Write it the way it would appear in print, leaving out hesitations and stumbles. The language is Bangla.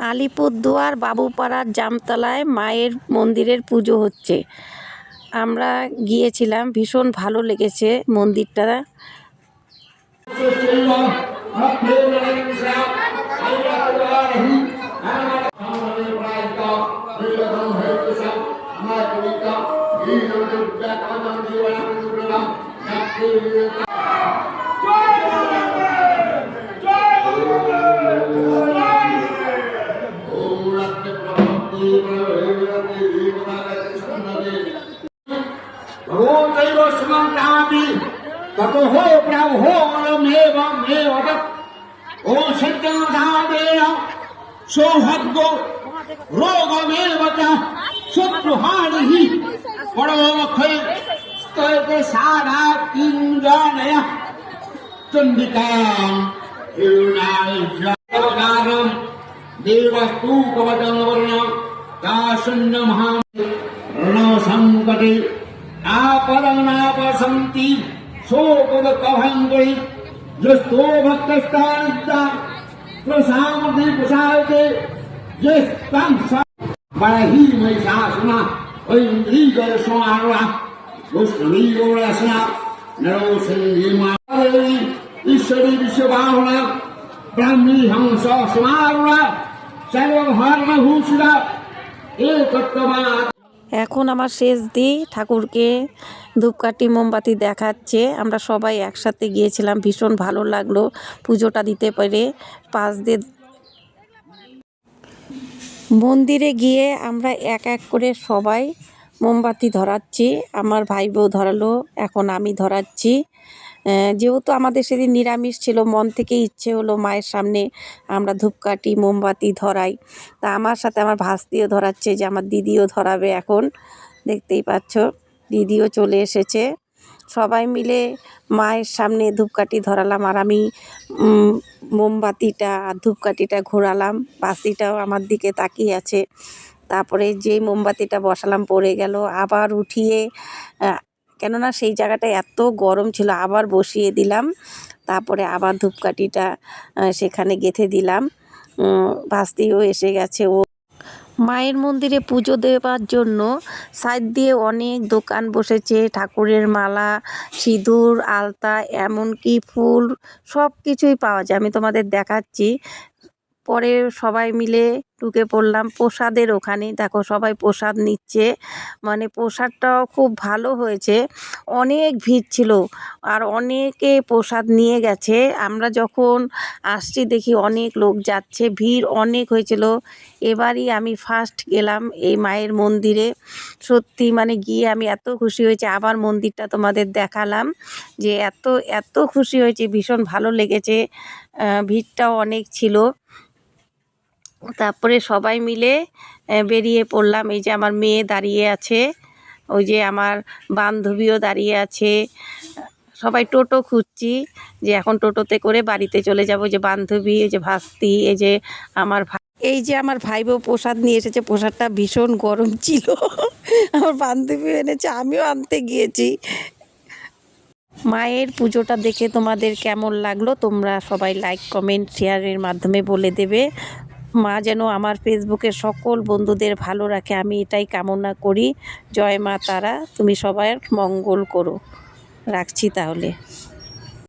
আলিপুরদুয়ার বাবুপাড়ার জামতলায় মায়ের মন্দিরের পুজো হচ্ছে। আমরা গিয়েছিলাম, ভীষণ ভালো লেগেছে মন্দিরটা। भगवदैव सुमन्त्रापि ततः प्रभो मेव ओ सज्जनसादेन सौभाग्यो रोगमेव च शत्रुहानिः परमोक्षे स्तयते सारा किञ्जनय चण्डिकां हिरण्यायज्ञानं देवस्तूपवदनवर्णं दाशन्यमहां रणसङ्कटे आपदनापसन्ति शोकदकभङ्गै यस्तो भक्तस्तानिद्दा प्रसामति प्रसायते यस्तं बलहि महिषासुना ऐन्द्रियजय समारोह वैष्णवीयोरसना नरोसंहिमादेवी ईश्वरी विश्वबाहुना ब्राह्मी हंस समारोह सर्वभरणभूषिता एकत्वमा। এখন আমার শেষ দিই, ঠাকুরকে ধূপকাঠি মোমবাতি দেখাচ্ছে। আমরা সবাই একসাথে গিয়েছিলাম, ভীষণ ভালো লাগলো পুজোটা দিতে পেরে। পাঁচ দিয়ে মন্দিরে গিয়ে আমরা এক এক করে সবাই মোমবাতি ধরাচ্ছি। আমার ভাই বউ ধরালো, এখন আমি ধরাচ্ছি। যেহেতু আমাদের সেদিন নিরামিষ ছিল, মন থেকে ইচ্ছে হলো মায়ের সামনে আমরা ধূপকাঠি মোমবাতি ধরাই। তা আমার সাথে আমার ভাস্তিও ধরাচ্ছে, যে আমার দিদিও ধরাবে এখন। দেখতেই পাচ্ছ, দিদিও চলে এসেছে। সবাই মিলে মায়ের সামনে ধূপকাঠি ধরালাম, আর আমি মোমবাতিটা আর ধূপকাঠিটা ঘোরালাম। বাসিটাও আমার দিকে তাকিয়ে আছে। তারপরে যেই মোমবাতিটা বসালাম পড়ে গেল, আবার উঠিয়ে, কেননা সেই জায়গাটা এত গরম ছিল, আবার বসিয়ে দিলাম। তারপরে আবার ধূপকাঠিটা সেখানে গেঁথে দিলাম। ভাস্তিও এসে গেছে। ও মায়ের মন্দিরে পুজো দেওয়ার জন্য সাইড দিয়ে অনেক দোকান বসেছে, ঠাকুরের মালা, সিঁদুর, আলতা, এমনকি ফুল, সব কিছুই পাওয়া যায়। আমি তোমাদের দেখাচ্ছি। পরে সবাই মিলে ঢুকে পড়লাম প্রসাদের ওখানে। দেখো সবাই প্রসাদ নিচ্ছে, মানে প্রসাদটাও খুব ভালো হয়েছে। অনেক ভিড় ছিল, আর অনেকে প্রসাদ নিয়ে গেছে। আমরা যখন আসছি দেখি অনেক লোক যাচ্ছে, ভিড় অনেক হয়েছিল। এবারই আমি ফার্স্ট গেলাম এই মায়ের মন্দিরে। সত্যি মানে গিয়ে আমি এত খুশি হয়েছি। আবার মন্দিরটা তোমাদের দেখালাম, যে এত এত খুশি হয়েছে, ভীষণ ভালো লেগেছে। ভিড়টাও অনেক ছিল। তারপরে সবাই মিলে বেরিয়ে পড়লাম। এই যে আমার মেয়ে দাঁড়িয়ে আছে, ওই যে আমার বান্ধবীও দাঁড়িয়ে আছে। সবাই টোটো খুঁজছি, যে এখন টোটোতে করে বাড়িতে চলে যাব। যে বান্ধবী, এই যে ভাস্তি, এই যে আমার ভাই, এই যে আমার ভাই বউ প্রসাদ নিয়ে এসেছে। প্রসাদটা ভীষণ গরম ছিল। আমার বান্ধবী এনেছে, আমিও আনতে গিয়েছি। মায়ের পুজোটা দেখে তোমাদের কেমন লাগলো তোমরা সবাই লাইক, কমেন্ট, শেয়ারের মাধ্যমে বলে দেবে। মা যেন আমার ফেসবুকের সকল বন্ধুদের ভালো রাখে, আমি এটাই কামনা করি। জয় মা তারা, তুমি সবার মঙ্গল করো। রাখছি তাহলে।